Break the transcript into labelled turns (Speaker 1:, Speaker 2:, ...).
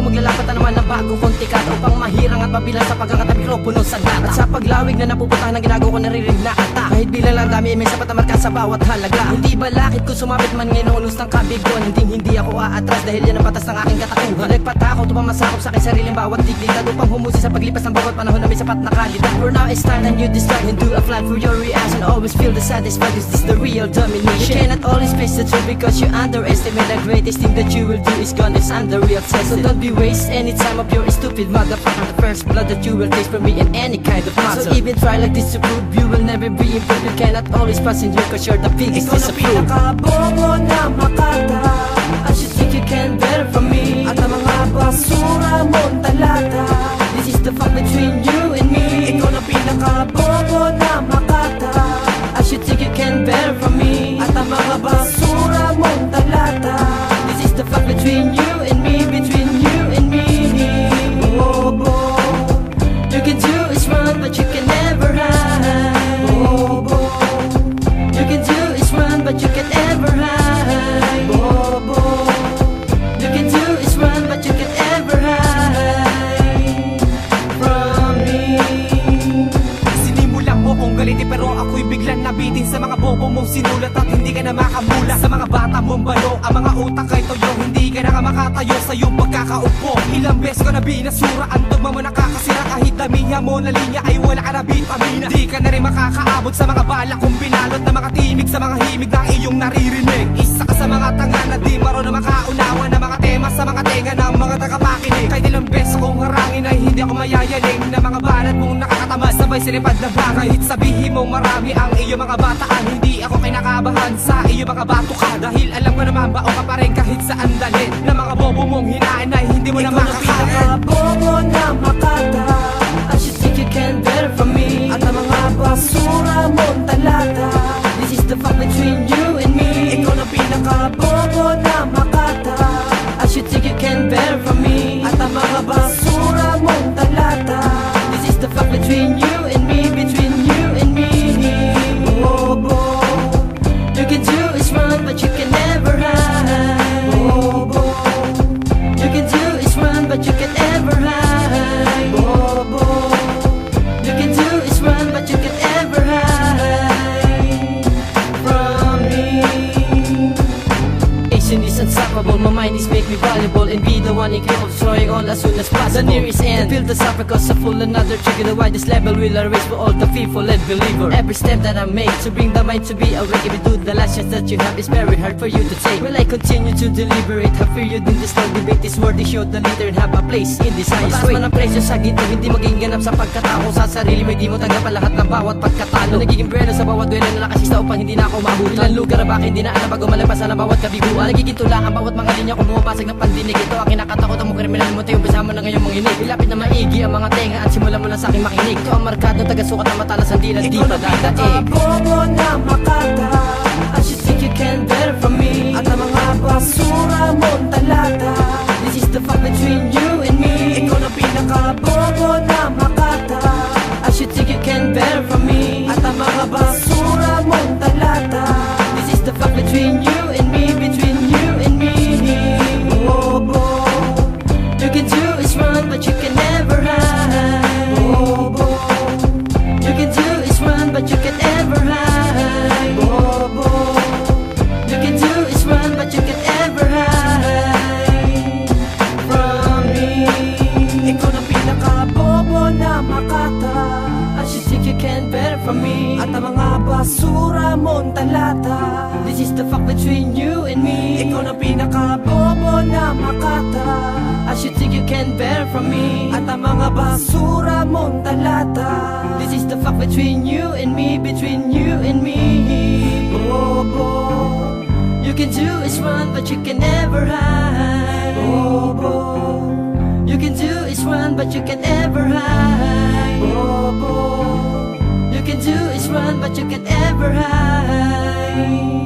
Speaker 1: maglalapat na naman ng bagong kontikata upang mahirang at mabilang sa pagkakata mikropono sa data. At sa paglawig na napupuntahan ng ginagawa ko naririnig na kata. Kahit bilang lang dami may sapat na marka sa bawat halaga. Hindi balakid ko sumabit man ngayon ulos ng kabiguan. Hindi ako aatras dahil yan ang batas ng aking katakuhan. Nagpatakot upang masakop sa aking sariling bawat dignidad, upang humusi sa paglipas ng bawat panahon na may sapat na kalidad. For now it's time that you decide and do a plan for your reaction. Always feel the satisfied, is this the real domination? You cannot always face the truth because you underestimate. The greatest thing that you will do is gone, it's I'm the real test. So don't be waste any time of your stupid motherfucker. The first blood that you will taste from me in any kind of matter. So even try like this to prove you will never be improved. You cannot always pass in here cause you're the biggest disapprove.
Speaker 2: Ikaw na pinakabobo na makata.
Speaker 1: I should think you can better from me.
Speaker 2: At ang mga basura mong talata.
Speaker 1: This is the fight between you and me.
Speaker 2: Ikaw na pinakabobo na makata.
Speaker 1: I should think you can better from me.
Speaker 2: At ang mga basura mong talata.
Speaker 1: This is the fight between you and me, between you and me.
Speaker 2: Bobo,
Speaker 1: You can do is run but you can never hide.
Speaker 2: bobo,
Speaker 1: You can do is run but you can never hide.
Speaker 2: bobo.
Speaker 1: You can do is run but you can never hide from me.
Speaker 2: Sinimulan mo kong galiti pero ako'y biglang nabitin sa mga bobo mong sinulat at hindi ka na makamula. Sa mga bata mong balo, ang mga utak kay toyo, hindi ka na makatayo sa iyong pagkakaupo. Ilang beses ko na binasura, ang dogma mo nakakasira. Kahit damihan mo na linya ay wala ka na vitamina. Di ka na rin makakaabot sa mga bala kong binalot na mga timig sa mga himig na iyong naririnig. Isa ka sa mga tanga na di marunong makaunawa na mga tema sa mga tenga ng mga tagapakinig. Kahit ilang beses akong harangin ay hindi ako mayayaling na mga banat mong nakakatamad sabay silipad na ba. Kahit sabihin mong marami ang iyong mga bataan, hindi ako kinakabahan sa iyong mga batuka. Dahil alam ko naman baon ka pa rin kahit saan dalhin. Na mga bobo mong hinaan ay hindi mo na makakain.
Speaker 1: Bobo na makata. I should think you can better from me.
Speaker 2: At ang mga basura mong talata.
Speaker 1: This is the fight between you and me.
Speaker 2: Ikaw na pinakabobo na makata.
Speaker 1: I should think you can better from me.
Speaker 2: At ang mga basura mong talata.
Speaker 1: This is the fight between you and me, between you and me.
Speaker 2: Bobo,
Speaker 1: You can do is run but you can never hide.
Speaker 2: bobo,
Speaker 1: You can do is run but you can never hide.
Speaker 2: bobo.
Speaker 1: You can do is run but you can never hide from me. Asian is unstoppable, my mind is make me valuable and be the one incapable of destroying all as soon as possible. The nearest end, feel the suffer cause I full another trigger. The widest level will erase for all the fearful and believer. Every step that I make to bring the mind to be awake. If you do the last chance that you have is very hard for you to take. Will I continue to deliberate? Have period in this long debate is worthy. Show the leader and have a place in this highest way. Mataas man ang presyo sa ginto, hindi maging ganap sa pagkatao. Sa sarili may di mo tanggap ang lahat ng bawat pagkatalo. Nagiging buwelo sa bawat duelo na nakasista upang hindi na ako mabuti. Ilang lugar na bakit hindi na alam bago malagpasan ang bawat kabiguan. Nagiging tula ang bawat mga linya kung bumabasag ng pandinig. Ito ang kinakatakot ang mga kriminal mo tayo. Umpisa mo na ngayong manginig. Ilapit na maigi ang mga tenga at simulan mo lang sa aking makinig. Ito ang markado taga-sukat na matalas ang dilat. Di
Speaker 2: Ikaw na
Speaker 1: madadaig.
Speaker 2: pinakabobo na makata.
Speaker 1: I should think you can better from me.
Speaker 2: At ang mga basura mong talata.
Speaker 1: This is the fight between you and me.
Speaker 2: Ikaw na pinakabobo na makata.
Speaker 1: I should think you can better from me.
Speaker 2: At ang mga basura mong talata.
Speaker 1: This is the fight between you and me, between you and me.
Speaker 2: Bobo,
Speaker 1: You can do is run but you can never hide.
Speaker 2: bobo,
Speaker 1: You can do is run but you can never hide.
Speaker 2: bobo.
Speaker 1: You can do is run but you can never hide from me.
Speaker 2: Ikaw na pinakabobo na makata.
Speaker 1: I should think you can better from me.
Speaker 2: At ang mga basura mong talata.
Speaker 1: This is the fight between you and me.
Speaker 2: Ikaw na pinakabobo na makata.
Speaker 1: I should think you can better from me.
Speaker 2: At ang mga basura mong talata.
Speaker 1: This is the fight between you and me, between you and me.
Speaker 2: Bobo,
Speaker 1: You can do is run but you can never hide.
Speaker 2: bobo,
Speaker 1: You can do is run but you can never hide.
Speaker 2: bobo.
Speaker 1: You can do is run but you can never hide